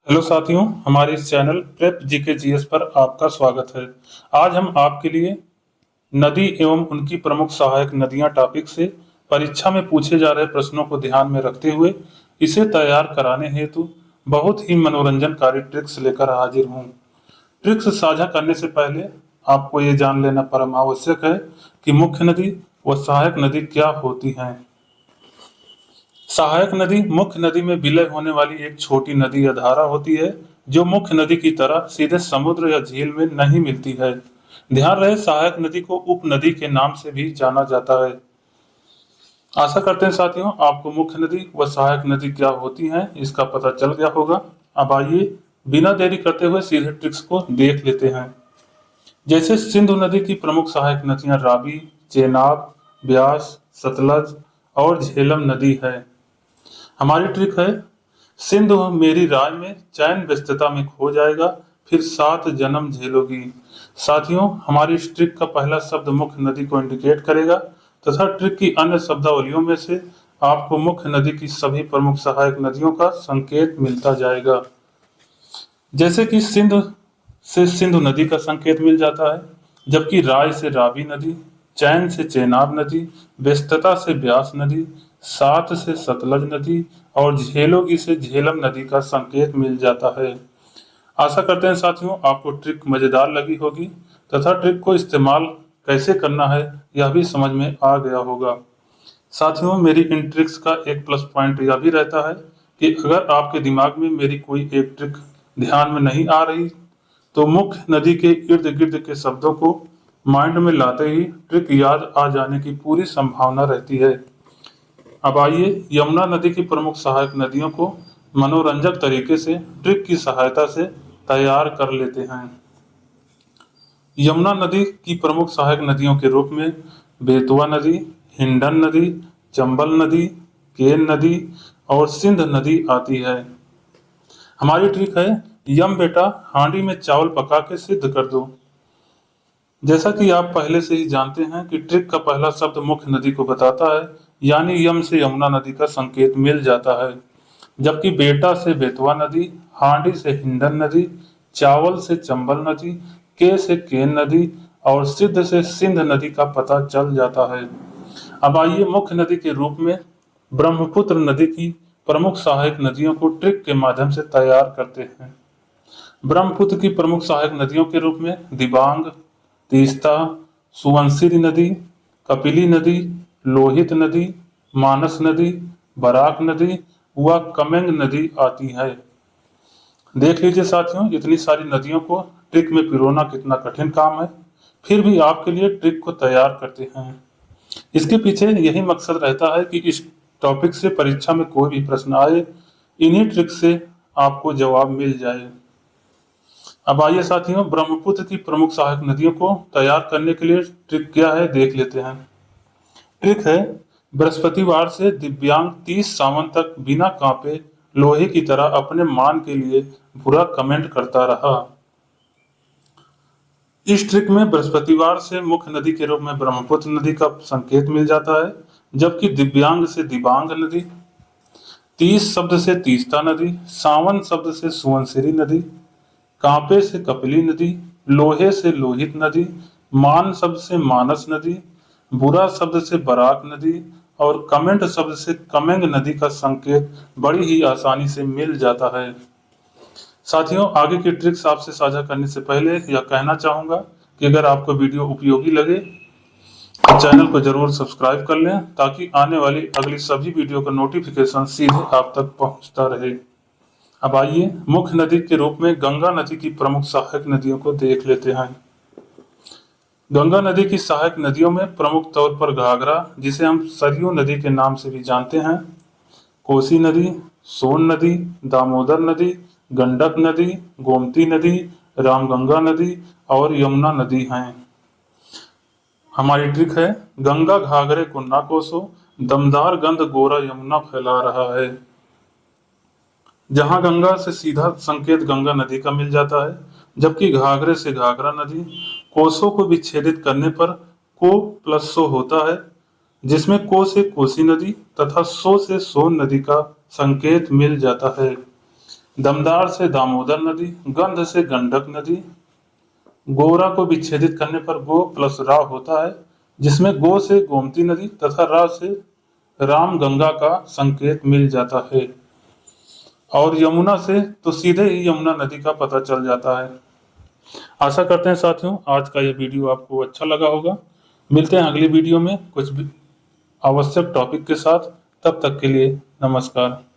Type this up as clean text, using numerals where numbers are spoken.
Hello साथियों, हमारे इस चैनल प्रेप जीके जीएस पर आपका स्वागत है। आज हम आपके लिए नदी एवं उनकी प्रमुख सहायक नदियां टॉपिक से परीक्षा में पूछे जा रहे प्रश्नों को ध्यान में रखते हुए इसे तैयार कराने हेतु बहुत ही मनोरंजनकारी ट्रिक्स लेकर हाजिर हूँ। ट्रिक्स साझा करने से पहले आपको ये जान लेना परम आवश्यक है कि मुख्य नदी व सहायक नदी क्या होती हैं। सहायक नदी मुख्य नदी में विलय होने वाली एक छोटी नदी या धारा होती है जो मुख्य नदी की तरह सीधे समुद्र या झील में नहीं मिलती है। ध्यान रहे, सहायक नदी को उप नदी के नाम से भी जाना जाता है। आशा करते हैं साथियों आपको मुख्य नदी व सहायक नदी क्या होती हैं इसका पता चल गया होगा। अब आइए बिना देरी करते हुए सीधे ट्रिक्स को देख लेते हैं। जैसे सिंधु नदी की प्रमुख सहायक नदियां रावी, चेनाब, ब्यास, सतलज और झेलम नदी है। हमारी ट्रिक है, सिंधु मेरी राय में चैन व्यस्तता में खो जाएगा, फिर 7 जन्म झेलोगी। साथियों, हमारी इस ट्रिक का पहला शब्द मुख्य नदी को इंडिकेट करेगा तथा ट्रिक की अन्य शब्दावलियों में से आपको मुख्य नदी की सभी प्रमुख सहायक नदियों का संकेत मिलता जाएगा। जैसे कि सिंधु से सिंधु नदी का संकेत मिल जाता है, जबकि राय से रावी नदी, चैन से चेनाब नदी, व्यस्तता से ब्यास नदी, सात से सतलज नदी और झेलोगी से झेलम नदी का संकेत मिल जाता है। आशा करते हैं साथियों आपको ट्रिक मजेदार लगी होगी तथा ट्रिक को इस्तेमाल कैसे करना है यह भी समझ में आ गया होगा। साथियों, मेरी इन ट्रिक्स का एक प्लस पॉइंट यह भी रहता है कि अगर आपके दिमाग में मेरी कोई एक ट्रिक ध्यान में नहीं आ रही तो मुख्य नदी के इर्द गिर्द के शब्दों को माइंड में लाते ही ट्रिक याद आ जाने की पूरी संभावना रहती है। अब आइए यमुना नदी की प्रमुख सहायक नदियों को मनोरंजक तरीके से ट्रिक की सहायता से तैयार कर लेते हैं। यमुना नदी की प्रमुख सहायक नदियों के रूप में बेतवा नदी, हिंडन नदी, चंबल नदी, केन नदी और सिंध नदी आती है। हमारी ट्रिक है, यम बेटा हांडी में चावल पका के सिद्ध कर दो। जैसा कि आप पहले से ही जानते हैं कि ट्रिक का पहला शब्द मुख्य नदी को बताता है, यानी यम से यमुना नदी का संकेत मिल जाता है, जबकि बेटा से बेतवा नदी, हांडी से हिंडन नदी, चावल से चंबल नदी, के से केन नदी और सिद्ध से सिंध नदी का पता चल जाता है। अब आइए मुख्य नदी के रूप में ब्रह्मपुत्र नदी की प्रमुख सहायक नदियों को ट्रिक के माध्यम से तैयार करते हैं। ब्रह्मपुत्र की प्रमुख सहायक नदियों के रूप में दिबांग, तीस्ता, सुबनसिरी नदी, कपिली नदी, लोहित नदी, मानस नदी, बराक नदी व कमेंग नदी आती है। देख लीजिए साथियों, इतनी सारी नदियों को ट्रिक में पिरोना कितना कठिन काम है, फिर भी आपके लिए ट्रिक को तैयार करते हैं। इसके पीछे यही मकसद रहता है कि इस टॉपिक से परीक्षा में कोई भी प्रश्न आए, इन्हीं ट्रिक से आपको जवाब मिल जाए। अब आइए साथियों, ब्रह्मपुत्र की प्रमुख सहायक नदियों को तैयार करने के लिए ट्रिक क्या है देख लेते हैं। ट्रिक है, बृहस्पतिवार से दिव्यांग 30 सावन तक बिना कांपे लोहे की तरह अपने मान के लिए बुरा कमेंट करता रहा। इस ट्रिक में बृहस्पतिवार से मुख्य नदी के रूप में ब्रह्मपुत्र नदी का संकेत मिल जाता है, जबकि दिव्यांग से दिबांग नदी, 30 शब्द से तीस्ता नदी, सावन शब्द से सुवनसिरी नदी, कांपे से कपिली नदी, लोहे से लोहित नदी, मान शब्द से मानस नदी, बुरा शब्द से बराक नदी और कमेंट शब्द से कमेंग नदी का संकेत बड़ी ही आसानी से मिल जाता है। साथियों, आगे की ट्रिक्स आपसे साझा करने से पहले यह कहना चाहूंगा कि अगर आपको वीडियो उपयोगी लगे तो चैनल को जरूर सब्सक्राइब कर लें ताकि आने वाली अगली सभी वीडियो का नोटिफिकेशन सीधे आप तक पहुंचता रहे। अब आइए मुख्य नदी के रूप में गंगा नदी की प्रमुख सहायक नदियों को देख लेते हैं। गंगा नदी की सहायक नदियों में प्रमुख तौर पर घाघरा, जिसे हम सरयू नदी के नाम से भी जानते हैं, कोसी नदी, सोन नदी, दामोदर नदी, गंडक नदी, गोमती नदी, रामगंगा नदी और यमुना नदी हैं। हमारी ट्रिक है, गंगा घाघरे को ना कोसो, दमदार गंध गोरा यमुना फैला रहा है। जहां गंगा से सीधा संकेत गंगा नदी का मिल जाता है, जबकि घाघरे से घाघरा नदी, कोसों को विच्छेदित करने पर को प्लस सो होता है, जिसमें को से कोसी नदी तथा सो से सोन नदी का संकेत मिल जाता है। दमदार से दामोदर नदी, गंध से गंडक नदी। गोरा को विच्छेदित करने पर गो प्लस रा होता है, जिसमें गो से गोमती नदी तथा रा से राम गंगा का संकेत मिल जाता है। और यमुना से तो सीधे ही यमुना नदी का पता चल जाता है। आशा करते हैं साथियों आज का ये वीडियो आपको अच्छा लगा होगा। मिलते हैं अगली वीडियो में कुछ भी आवश्यक टॉपिक के साथ। तब तक के लिए नमस्कार।